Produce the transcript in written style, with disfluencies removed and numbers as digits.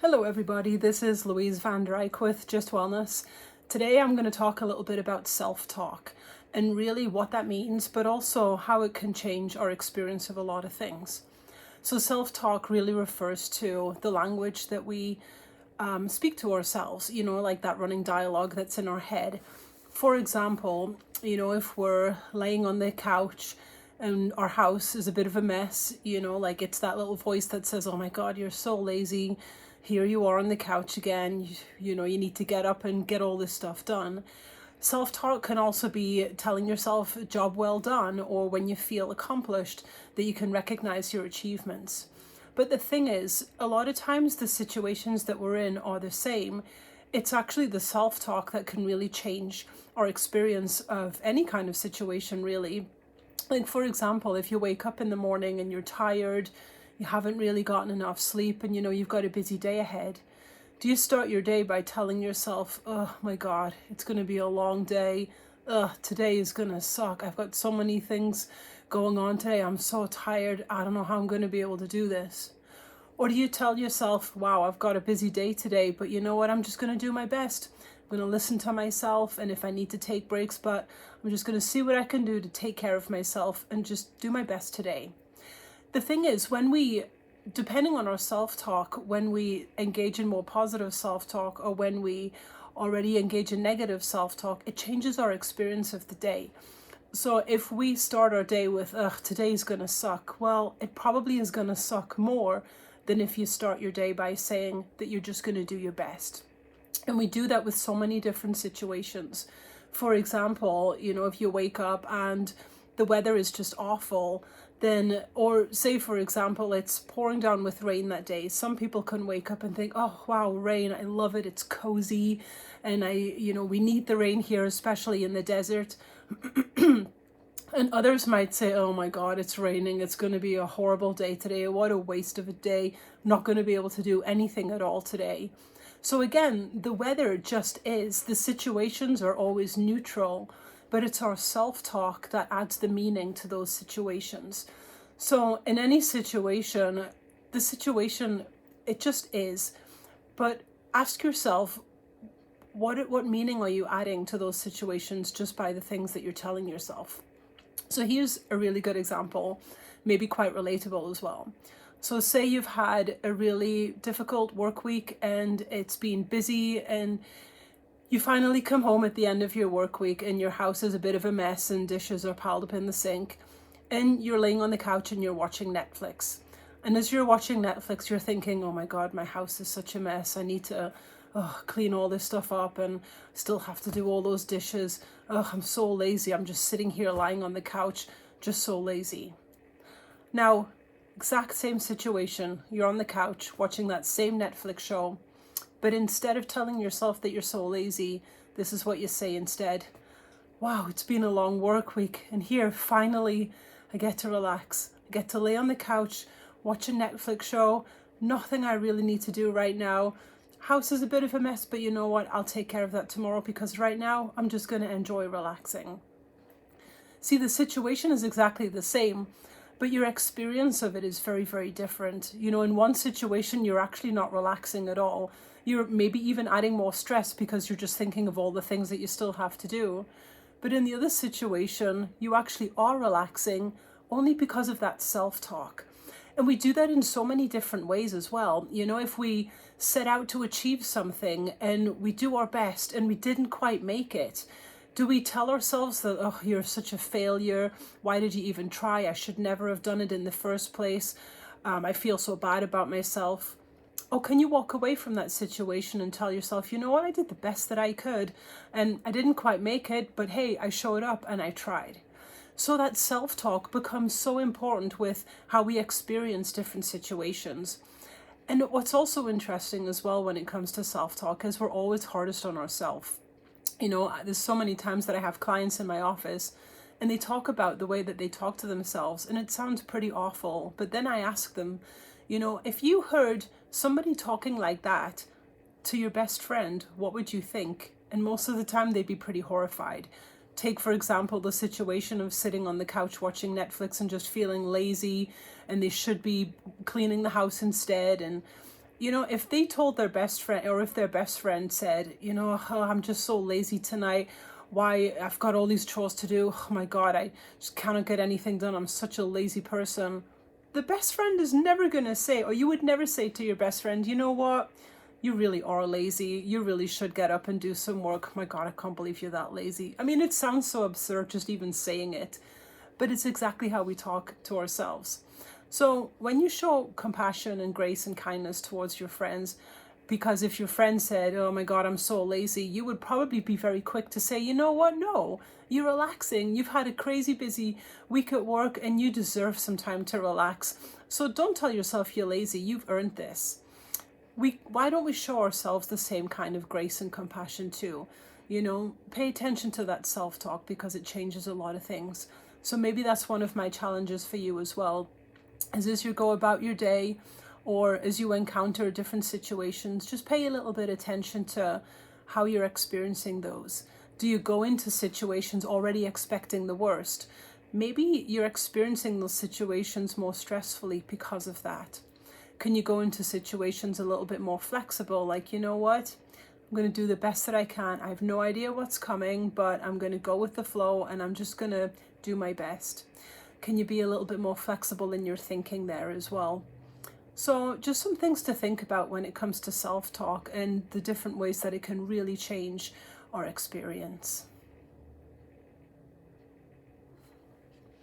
Hello everybody, this is Louise Van Der Eyck with Just Wellness. Today I'm going to talk a little bit about self-talk and really what that means, but also how it can change our experience of a lot of things. So self-talk really refers to the language that we speak to ourselves, like that running dialogue that's in our head. For example, if we're laying on the couch and our house is a bit of a mess, like it's that little voice that says, oh my God, you're so lazy. Here you are on the couch again. You need to get up and get all this stuff done. Self-talk can also be telling yourself job well done, or when you feel accomplished, that you can recognize your achievements. But the thing is, a lot of times the situations that we're in are the same. It's actually the self-talk that can really change our experience of any kind of situation, really. Like, for example, if you wake up in the morning and you're tired, you haven't really gotten enough sleep, and you've got a busy day ahead, do you start your day by telling yourself, oh my God, it's going to be a long day. Today is going to suck. I've got so many things going on today. I'm so tired. I don't know how I'm going to be able to do this. Or do you tell yourself, wow, I've got a busy day today, but you know what? I'm just going to do my best. I'm going to listen to myself, and if I need to take breaks, but I'm just going to see what I can do to take care of myself and just do my best today. The thing is, depending on our self-talk, when we engage in more positive self-talk or when we already engage in negative self-talk, it changes our experience of the day. So if we start our day with, today's gonna suck, well, it probably is gonna suck more than if you start your day by saying that you're just gonna do your best. And we do that with so many different situations. For example, if you wake up and the weather is just awful, or say, for example, it's pouring down with rain that day. Some people can wake up and think, oh, wow, rain, I love it. It's cozy. And we need the rain here, especially in the desert. And others might say, oh my God, it's raining. It's going to be a horrible day today. What a waste of a day. I'm not going to be able to do anything at all today. So again, the weather just is. The situations are always neutral, but it's our self-talk that adds the meaning to those situations. So in any situation, the situation, it just is. But ask yourself, what meaning are you adding to those situations just by the things that you're telling yourself? So here's a really good example, maybe quite relatable as well. So say you've had a really difficult work week and it's been busy, and you finally come home at the end of your work week and your house is a bit of a mess and dishes are piled up in the sink, and you're laying on the couch and you're watching Netflix. And as you're watching Netflix, you're thinking, oh my God, my house is such a mess. I need to clean all this stuff up and still have to do all those dishes. I'm so lazy. I'm just sitting here lying on the couch, just so lazy. Now, exact same situation. You're on the couch watching that same Netflix show. But instead of telling yourself that you're so lazy, this is what you say instead. Wow, it's been a long work week, and here, finally, I get to relax. I get to lay on the couch, watch a Netflix show. Nothing I really need to do right now. House is a bit of a mess, but you know what? I'll take care of that tomorrow, because right now, I'm just going to enjoy relaxing. See, the situation is exactly the same, but your experience of it is very, very different. In one situation, you're actually not relaxing at all. You're maybe even adding more stress because you're just thinking of all the things that you still have to do. But in the other situation, you actually are relaxing only because of that self-talk. And we do that in so many different ways as well. If we set out to achieve something and we do our best and we didn't quite make it, do we tell ourselves that, oh, you're such a failure? Why did you even try? I should never have done it in the first place. I feel so bad about myself. Or can you walk away from that situation and tell yourself, you know what, I did the best that I could and I didn't quite make it, but hey, I showed up and I tried. So that self-talk becomes so important with how we experience different situations. And what's also interesting as well when it comes to self-talk is we're always hardest on ourselves. There's so many times that I have clients in my office and they talk about the way that they talk to themselves, and it sounds pretty awful. But then I ask them, if you heard somebody talking like that to your best friend, what would you think? And most of the time they'd be pretty horrified. Take, for example, the situation of sitting on the couch watching Netflix and just feeling lazy, and they should be cleaning the house instead. And You know, if they told their best friend, or if their best friend said, you know, "Oh, I'm just so lazy tonight. Why, I've got all these chores to do. Oh my God, I just cannot get anything done. I'm such a lazy person." The best friend is never going to say, or you would never say to your best friend, "You know what? You really are lazy. You really should get up and do some work. Oh my God, I can't believe you're that lazy." I mean, it sounds so absurd just even saying it, but it's exactly how we talk to ourselves. So when you show compassion and grace and kindness towards your friends, because if your friend said, "Oh my God, I'm so lazy," you would probably be very quick to say, "You know what? No, you're relaxing. You've had a crazy busy week at work and you deserve some time to relax. So don't tell yourself you're lazy. You've earned this." Why don't we show ourselves the same kind of grace and compassion too? You know, pay attention to that self-talk because it changes a lot of things. So maybe that's one of my challenges for you as well, is as you go about your day, or as you encounter different situations, just pay a little bit attention to how you're experiencing those. Do you go into situations already expecting the worst? Maybe you're experiencing those situations more stressfully because of that. Can you go into situations a little bit more flexible, like, you know what, I'm going to do the best that I can. I have no idea what's coming, but I'm going to go with the flow and I'm just going to do my best. Can you be a little bit more flexible in your thinking there as well? So just some things to think about when it comes to self-talk and the different ways that it can really change our experience.